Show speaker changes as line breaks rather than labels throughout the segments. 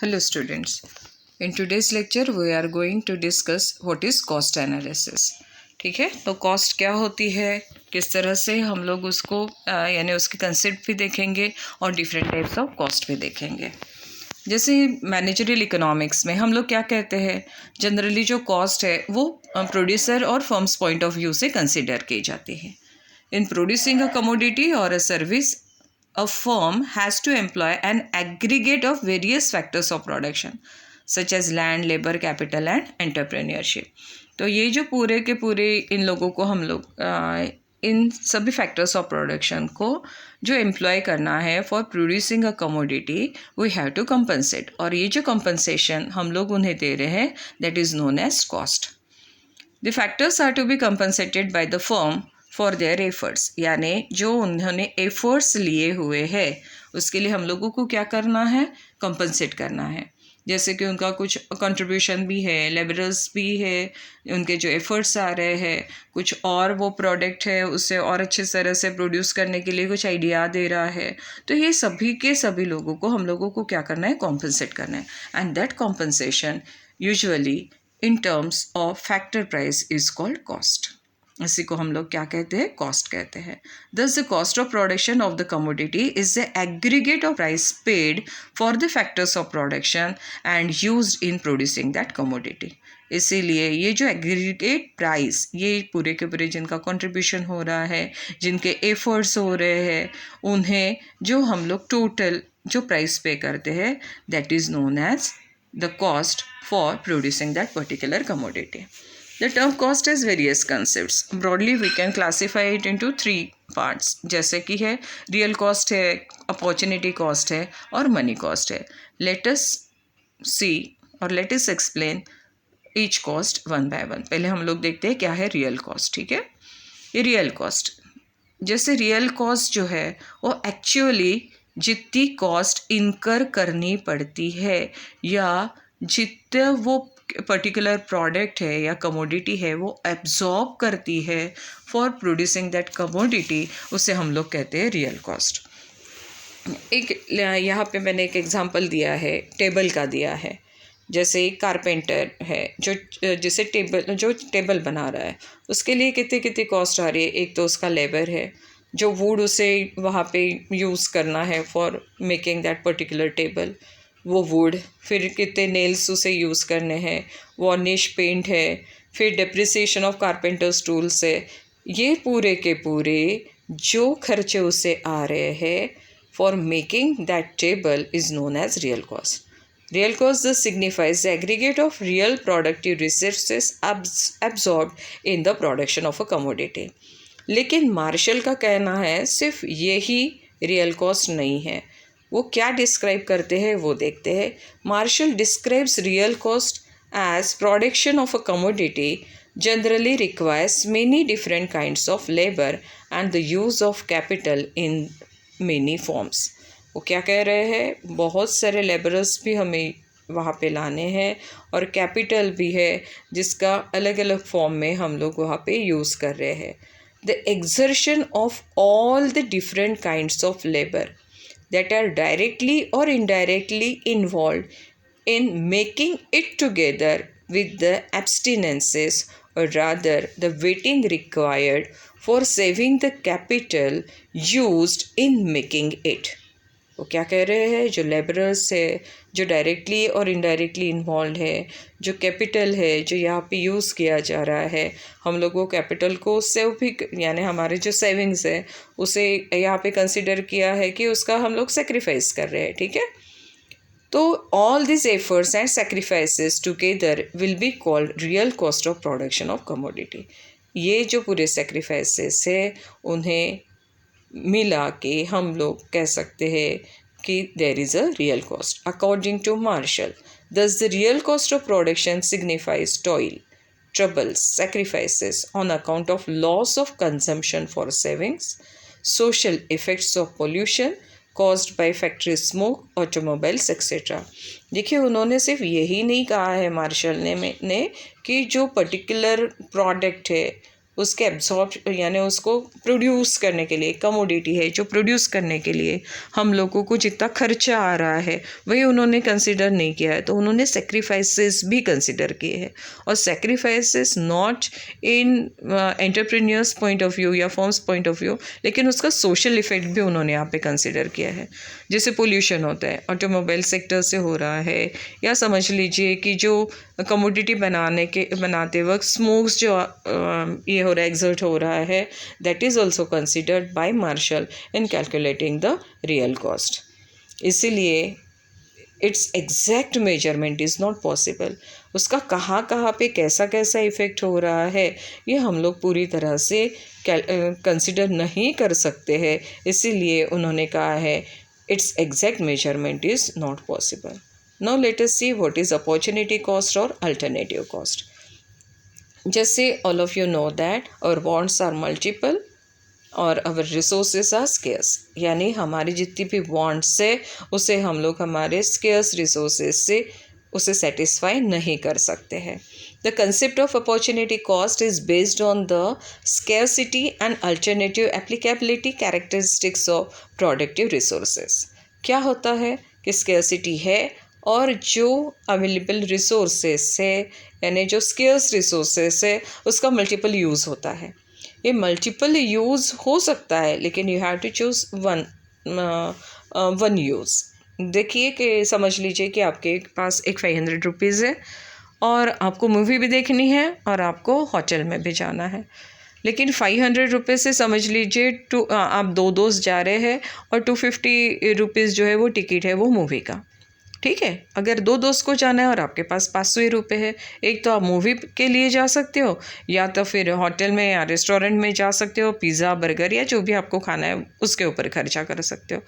Hello students, in today's lecture we are going to discuss what is cost analysis. ठीक है, तो cost क्या होती है, किस तरह से हम लोग उसको यानी उसके कंसेप्ट भी देखेंगे और डिफरेंट टाइप्स ऑफ कॉस्ट भी देखेंगे। जैसे मैनेजरियल इकोनॉमिक्स में हम लोग क्या कहते हैं, जनरली जो कॉस्ट है वो प्रोड्यूसर और फर्म्स पॉइंट ऑफ व्यू से कंसिडर की जाती है। इन प्रोड्यूसिंग अ कमोडिटी और a service, a firm has to employ an aggregate of various factors of production such as land, labor, capital and entrepreneurship. तो ये जो पूरे के पूरे इन लोगों को हम लोग इन सभी फैक्टर्स ऑफ प्रोडक्शन को जो एम्प्लॉय करना है for producing a commodity we have to compensate, और ये जो कंपनसेशन हम लोग उन्हें दे रहे हैं that is known as cost. The factors are to be compensated by the firm for their efforts, यानी जो उन्होंने एफर्ट्स लिए हुए हैं उसके लिए हम लोगों को क्या करना है, कंपनसेट करना है. जैसे कि उनका कुछ कंट्रीब्यूशन भी है, लेबरर्स भी है, उनके जो एफर्ट्स आ रहे हैं, कुछ और वो प्रोडक्ट है उसे और अच्छे तरह से प्रोड्यूस करने के लिए कुछ आइडिया दे रहा है, तो ये सभी के सभी लोगों को हम लोगों को क्या करना है, कॉम्पनसेट करना है. And that compensation usually in terms of factor price is called cost. इसी को हम लोग क्या कहते हैं, कॉस्ट कहते हैं. Thus the cost of production of the commodity is the aggregate of price paid for the factors of production and used in producing that commodity. इसीलिए ये जो एग्रीगेट प्राइस, ये पूरे के पूरे जिनका कंट्रीब्यूशन हो रहा है, जिनके एफर्ट्स हो रहे हैं, उन्हें जो हम लोग टोटल जो प्राइस पे करते हैं that is known as the cost for producing that particular commodity. The term cost has various concepts. Broadly, we can classify it into three parts. जैसे कि है रियल कॉस्ट है, अपॉर्चुनिटी कॉस्ट है और money cost है. Let us see और let us explain each cost one by one. पहले हम लोग देखते हैं क्या है रियल कॉस्ट. ठीक है, ये रियल कॉस्ट, जैसे रियल कॉस्ट जो है वो एक्चुअली जितनी कॉस्ट इनकर करनी पड़ती है या जितना वो पर्टिकुलर प्रोडक्ट है या कमोडिटी है वो एब्जॉर्ब करती है फॉर प्रोड्यूसिंग दैट कमोडिटी, उसे हम लोग कहते हैं रियल कॉस्ट. एक यहाँ पे मैंने एक एग्जांपल दिया है, टेबल का दिया है. जैसे एक कारपेंटर है जो जिसे टेबल बना रहा है, उसके लिए कितनी कितनी कॉस्ट आ रही है. एक तो उसका लेबर है, जो वुड उसे वहाँ पे यूज़ करना है for making that particular table, वो वुड, फिर कितने नेल्स उसे यूज़ करने हैं, वार्निश पेंट है, फिर डेप्रिसिएशन ऑफ कारपेंटर्स टूल्स है. ये पूरे के पूरे जो खर्चे उसे आ रहे हैं for making that table is known as real cost. Real cost thus signifies the aggregate of real productive resources absorbed in the production of a commodity. लेकिन मार्शल का कहना है सिर्फ यही रियल कॉस्ट नहीं है. वो क्या डिस्क्राइब करते हैं वो देखते हैं. Marshall describes real cost as production of a commodity generally requires many different kinds of labor and the use of capital in many forms. वो क्या कह रहे हैं, बहुत सारे लेबरर्स भी हमें वहाँ पे लाने हैं और कैपिटल भी है जिसका अलग अलग फॉर्म में हम लोग वहाँ पे यूज़ कर रहे हैं. The exertion of all the different kinds of labour that are directly or indirectly involved in making it together with the abstinences, or rather the waiting required for saving the capital used in making it. वो क्या कह रहे हैं, जो labourers है जो directly और indirectly involve है, जो कैपिटल है जो यहाँ पे यूज़ किया जा रहा है, हम लोग वो कैपिटल को सेव भी यानी हमारे जो सेविंग्स है उसे यहाँ पे कंसिडर किया है कि उसका हम लोग सेक्रीफाइस कर रहे हैं. ठीक है, तो all this efforts and sacrifices together will be called real cost of production of commodity. ये जो पूरे सेक्रीफाइसेस है उन्हें मिला के हम लोग कह सकते हैं कि there is a real cost. According to Marshall, thus the real cost of production signifies toil, troubles, sacrifices on account of loss of consumption for savings, social effects of pollution caused by factory smoke, automobiles etc. देखिए, उन्होंने सिर्फ यही नहीं कहा है martial ने कि जो पर्टिकुलर प्रोडक्ट है उसके एब्जॉर्ब यानी उसको प्रोड्यूस करने के लिए, कमोडिटी है जो प्रोड्यूस करने के लिए हम लोगों को जितना खर्चा आ रहा है वही उन्होंने कंसिडर नहीं किया है। तो उन्होंने सेक्रीफाइसेस भी कंसिडर किए हैं, और sacrifices not in entrepreneurs point of view या फर्म्स पॉइंट ऑफ व्यू, लेकिन उसका सोशल इफेक्ट भी उन्होंने यहाँ पे कंसिडर किया है। जैसे पोल्यूशन होता है, ऑटोमोबाइल सेक्टर से हो रहा है, या समझ लीजिए कि जो कमोडिटी बनाते वक्त स्मोक्स जो ये हो रहा है, एग्जर्ट हो रहा है, that is also considered by Marshall in calculating the real cost. इसीलिए its exact measurement is not possible. उसका कहाँ कहाँ पे कैसा कैसा इफ़ेक्ट हो रहा है ये हम लोग पूरी तरह से कंसिडर नहीं कर सकते हैं। इसीलिए उन्होंने कहा है it's exact measurement is not possible. Now let us see what is opportunity cost or alternative cost. जैसे all of you know that our wants are multiple और our resources are scarce, यानी हमारी जितनी भी wants है उसे हम लोग हमारे scarce resources से उसे satisfy नहीं कर सकते हैं। The concept of opportunity cost is based on the scarcity and alternative applicability characteristics of productive resources. क्या होता है कि scarcity है और जो अवेलेबल रिसोर्सेस है यानी जो स्केर्स रिसोर्सेस है उसका मल्टीपल यूज़ होता है। ये मल्टीपल यूज़ हो सकता है लेकिन you have to choose one use. देखिए कि समझ लीजिए कि आपके पास एक 500 रुपीज़ है और आपको मूवी भी देखनी है और आपको होटल में भी जाना है, लेकिन 500 रुपये से समझ लीजिए आप 2 दोस्त जा रहे हैं और 250 रुपीज़ जो है वो टिकट है वो मूवी का। ठीक है, अगर 2 दोस्त को जाना है और आपके पास 500 रुपये है, एक तो आप मूवी के लिए जा सकते हो या तो फिर होटल में या रेस्टोरेंट में जा सकते हो, पिज़्ज़ा बर्गर या जो भी आपको खाना है उसके ऊपर खर्चा कर सकते हो।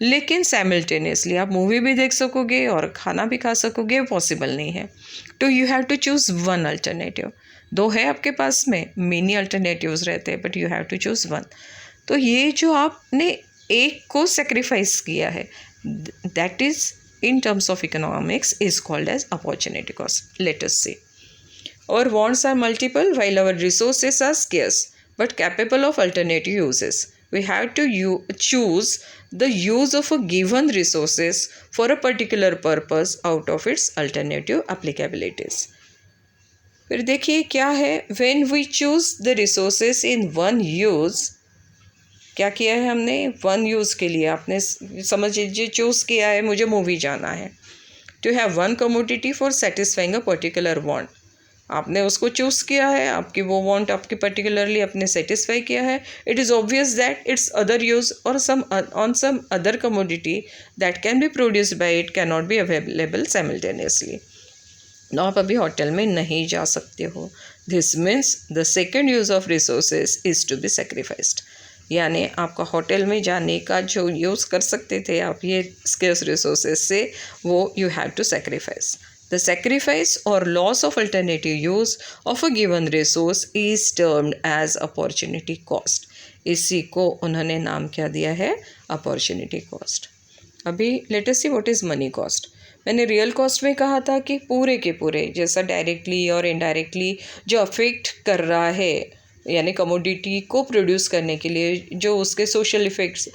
लेकिन साइमल्टेनियसली आप मूवी भी देख सकोगे और खाना भी खा सकोगे, पॉसिबल नहीं है। तो you have to choose one alternative. 2 है आपके पास में, मेनी अल्टरनेटिव्स रहते हैं but you have to choose one. तो ये जो आपने एक को सेक्रीफाइस किया है that is in terms of economics is called as opportunity cost. Let us see. Our wants are multiple while our resources are scarce but capable of alternative uses. We have to choose the use of a given resources for a particular purpose out of its alternative applicabilities. फिर देखिए क्या है, when we choose the resources in one use, क्या किया है हमने, one use के लिए आपने समझ लीजिए चूज़ किया है मुझे मूवी जाना है। To have one commodity for satisfying a particular want, आपने उसको चूज़ किया है, आपकी वो वांट आपकी पर्टिकुलरली आपने सेटिस्फाई किया है। It is obvious that its other use or some other commodity that can be produced by it can not be available simultaneously. आप अभी होटल में नहीं जा सकते हो। This means the second use of resources is to be sacrificed, यानी आपका hotel में जाने का जो यूज़ कर सकते थे आप ये स्केर्स रिसोर्सेज से, वो you have to sacrifice. The sacrifice or loss of alternative use of a given resource is termed as opportunity cost. इसी को उन्होंने नाम क्या दिया है, अपॉर्चुनिटी कॉस्ट। अभी let us see what is money cost. मैंने रियल कॉस्ट में कहा था कि पूरे के पूरे जैसा डायरेक्टली और इनडायरेक्टली जो अफेक्ट कर रहा है यानी कमोडिटी को प्रोड्यूस करने के लिए जो उसके सोशल इफ़ेक्ट्स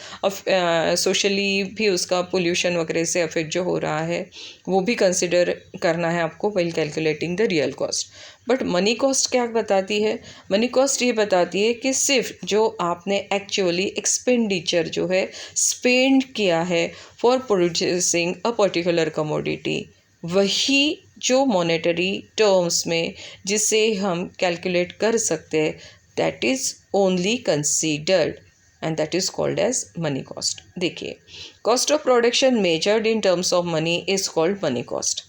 सोशली भी उसका पोल्यूशन वगैरह से अफेक्ट जो हो रहा है वो भी कंसिडर करना है आपको while calculating the real cost. But money cost क्या बताती है, मनी कॉस्ट ये बताती है कि सिर्फ जो आपने एक्चुअली एक्सपेंडिचर जो है स्पेंड किया है for producing a particular commodity, वही जो मॉनेटरी टर्म्स में जिसे हम कैलकुलेट कर सकते हैं that is only considered and that is called as money cost. देखिए, cost of production measured in terms of money is called money cost.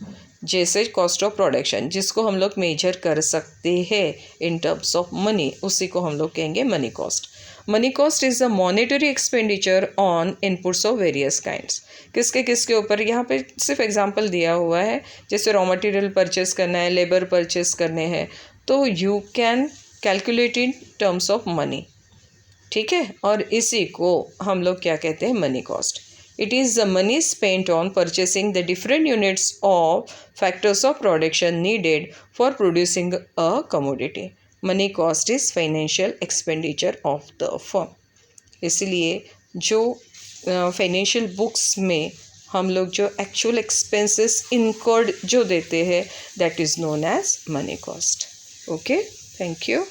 जैसे cost of production जिसको हम लोग मेजर कर सकते हैं in terms of money, उसी को हम लोग कहेंगे money cost. Money cost is a monetary expenditure on inputs of various kinds. किसके किसके ऊपर, यहाँ पे सिर्फ एग्जांपल दिया हुआ है, जैसे रॉ मटेरियल परचेस करना है, लेबर परचेस करने हैं, तो you can calculate in terms of money. ठीक है, और इसी को हम लोग क्या कहते हैं, money cost. It is the money spent on purchasing the different units of factors of production needed for producing a commodity. Money cost is financial expenditure of the firm. इसलिए जो फाइनेंशियल बुक्स में हम लोग जो actual expenses incurred जो देते हैं that is known as money cost. Okay, thank you.